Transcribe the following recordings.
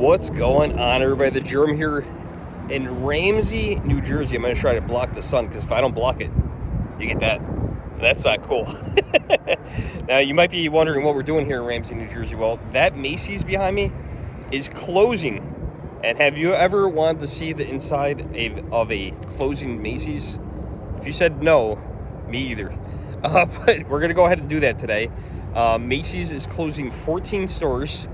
What's going on, everybody? The Germ here in Ramsey, New Jersey. I'm going to try to block the sun, because if I don't block it, you get that. That's not cool. Now, you might be wondering what we're doing here in Ramsey, New Jersey. Well, that Macy's behind me is closing. And have you ever wanted to see the inside of a closing Macy's? If you said no, me either. But we're going to go ahead and do that today. Macy's is closing 14 stores.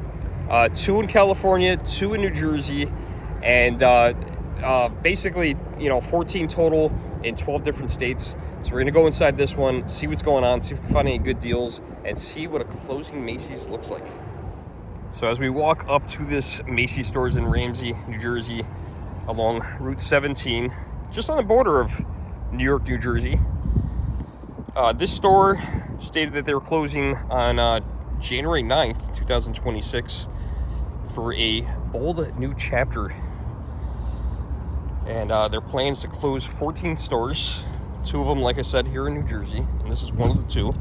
2 in California, 2 in New Jersey, and basically, 14 total in 12 different states. So we're going to go inside this one, see what's going on, see if we can find any good deals, and see what a closing Macy's looks like. So as we walk up to this Macy's stores in Ramsey, New Jersey, along Route 17, just on the border of New York, New Jersey, this store stated that they were closing on January 9th, 2026, for a bold new chapter. And their plans to close 14 stores, 2 of them, like I said, here in New Jersey, and this is one of the 2.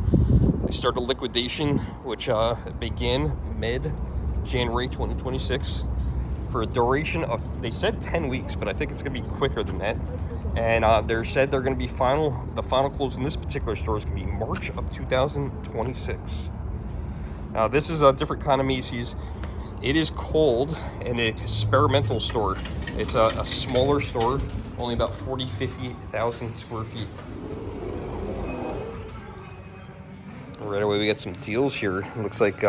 They started liquidation, which began mid-January 2026, for a duration of, they said 10 weeks, but I think it's going to be quicker than that. And they said they're going to be the final close in this particular store is going to be March of 2026. Now, this is a different kind of Macy's. It is called an experimental store. It's a smaller store, only about 50,000 square feet. Right away, we got some deals here. It looks like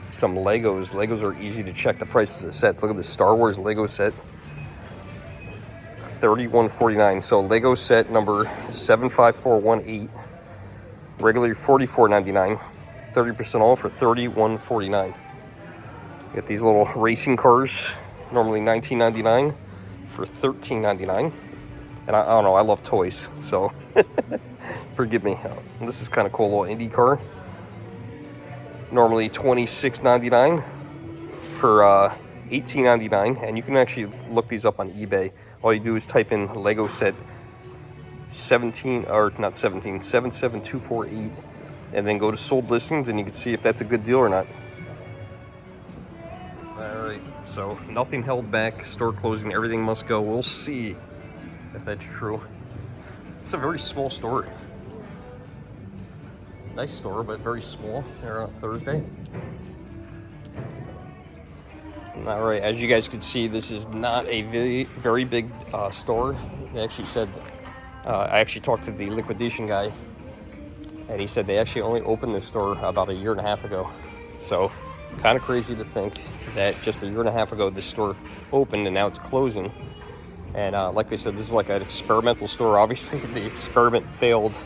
some Legos. Legos are easy to check the prices of sets. Look at the Star Wars Lego set. $31.49. So Lego set number 75418. Regularly $44.99. 30% off for $31.49. You get these little racing cars, normally $19.99 for $13.99. And I don't know, I love toys, so forgive me. This is kind of cool, little Indy car. Normally $26.99 for $18.99, and you can actually look these up on eBay. All you do is type in Lego set 77248, and then go to sold listings, and you can see if that's a good deal or not. Alright, so nothing held back, store closing, everything must go. We'll see if that's true. It's a very small store. Nice store, but very small there on Thursday. Alright, as you guys can see, this is not a very big store. They actually said, I actually talked to the liquidation guy, and he said they actually only opened this store about 1.5 years ago. So, kind of crazy to think that just 1.5 years ago this store opened and now it's closing. And like they said, this is like an experimental store. Obviously, the experiment failed,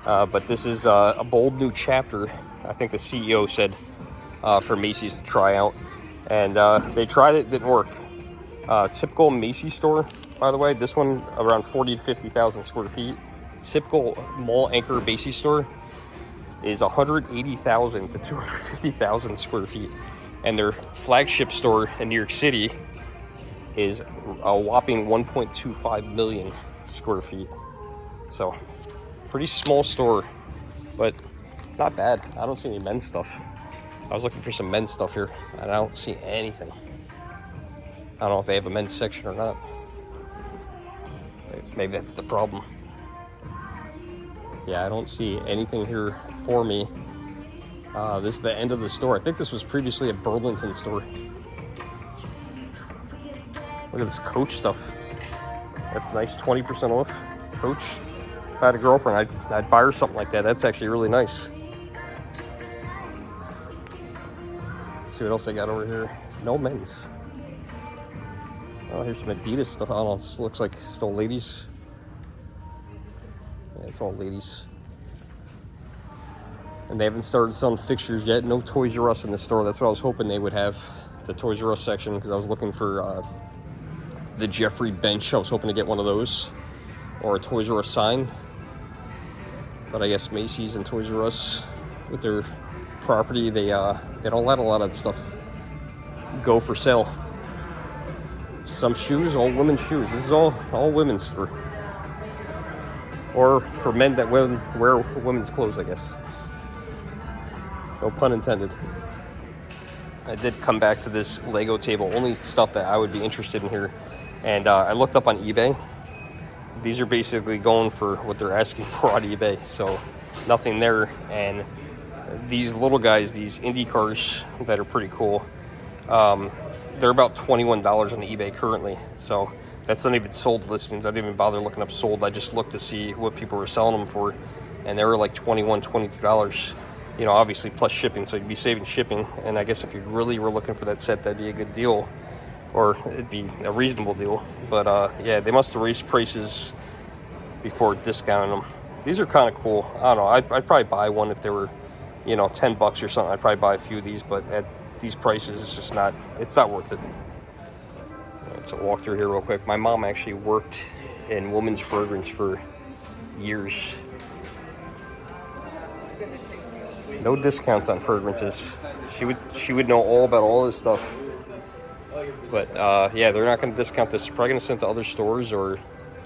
but this is a bold new chapter, I think the CEO said, for Macy's to try out. And they tried it, didn't work. Typical Macy's store, by the way, this one around 40,000 to 50,000 square feet. Typical mall anchor Macy's store is 180,000 to 250,000 square feet. And their flagship store in New York City is a whopping 1.25 million square feet. So, pretty small store, but not bad. I don't see any men's stuff. I was looking for some men's stuff here, and I don't see anything. I don't know if they have a men's section or not. Maybe that's the problem. Yeah, I don't see anything here for me. This is the end of the store. I think this was previously a Burlington store. Look at this Coach stuff. That's nice, 20% off. Coach. If I had a girlfriend, I'd buy her something like that. That's actually really nice. Let's see what else I got over here. No men's. Oh, here's some Adidas stuff. I don't know. This looks like still ladies. Yeah, it's all ladies. And they haven't started selling fixtures yet. No Toys R Us in the store. That's what I was hoping they would have, the Toys R Us section, because I was looking for the Jeffrey bench. I was hoping to get one of those, or a Toys R Us sign. But I guess Macy's and Toys R Us, with their property, they don't let a lot of stuff go for sale. Some shoes, all women's shoes. This is all women's store. Or for men that wear women's clothes, I guess. No pun intended. I did come back to this Lego table, only stuff that I would be interested in here. And I looked up on eBay. These are basically going for what they're asking for on eBay, so nothing there. And these little guys, these Indy cars that are pretty cool, they're about $21 on eBay currently. So that's not even sold listings. I didn't even bother looking up sold. I just looked to see what people were selling them for, and they were like $21, $22. You know, obviously plus shipping, so you'd be saving shipping. And I guess if you really were looking for that set, that'd be a good deal, or it'd be a reasonable deal. But yeah, they must have raised prices before discounting them. These are kind of cool. I don't know. I'd probably buy one if they were, you know, $10 or something. I'd probably buy a few of these, but at these prices, it's just not. It's not worth it. Let's walk through here real quick. My mom actually worked in women's fragrance for years. No discounts on fragrances. She would know all about all this stuff. But yeah, they're not going to discount this. They're probably going to send it to other stores, or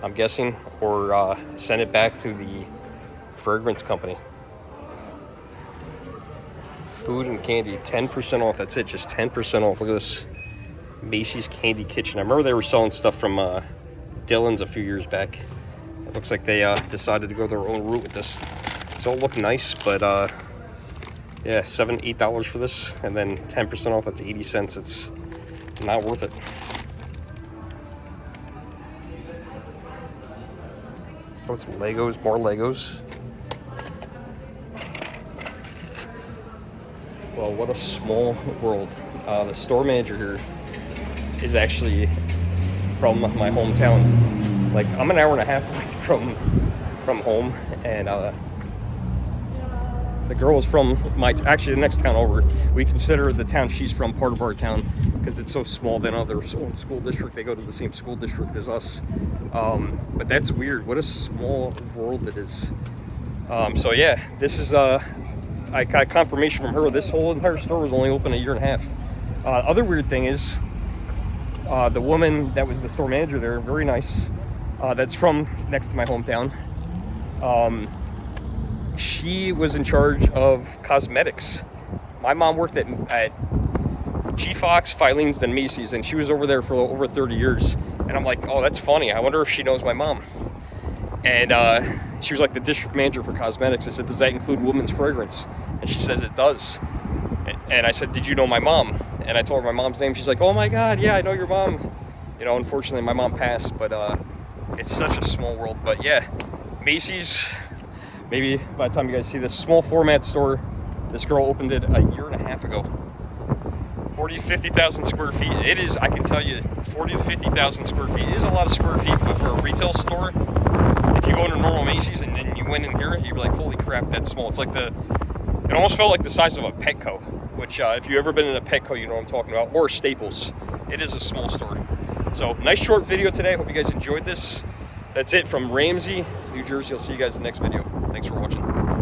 I'm guessing, or send it back to the fragrance company. Food and candy, 10% off. That's it, just 10% off. Look at this Macy's Candy Kitchen. I remember they were selling stuff from Dillon's a few years back. It looks like they decided to go their own route with this. It don't look nice, but yeah, $7, $8 for this, and then 10% off. That's 80 cents. It's not worth it. Oh, some Legos, more Legos. Well, what a small world. The store manager here is actually from my hometown. Like, I'm an hour and a half away from home, and the girl is from actually the next town over. We consider the town she's from part of our town because it's so small. They don't have their own school district. They go to the same school district as us. But that's weird. What a small world it is. So yeah, this is I got confirmation from her. This whole entire store was only open a year and a half. Other weird thing is the woman that was the store manager there, very nice. That's from next to my hometown. She was in charge of cosmetics. My mom worked at G. Fox, Filene's, then Macy's, and she was over there for over 30 years. And I'm like, oh, that's funny. I wonder if she knows my mom. And she was like the district manager for cosmetics. I said, does that include women's fragrance? And she says it does. And I said, did you know my mom? And I told her my mom's name. She's like, oh my God, yeah, I know your mom. You know, unfortunately, my mom passed, but it's such a small world. But yeah, Macy's, maybe by the time you guys see this, small format store. This girl opened it a year and a half ago. 40 to 50,000 square feet. It is, I can tell you, 40 to 50,000 square feet. It is a lot of square feet, but for a retail store, if you go into normal Macy's and then you went in here, you'd be like, holy crap, that's small. It's like it almost felt like the size of a Petco, which if you've ever been in a Petco, you know what I'm talking about, or Staples. It is a small store. So, nice short video today. Hope you guys enjoyed this. That's it from Ramsey, New Jersey. I'll see you guys in the next video. Thanks for watching.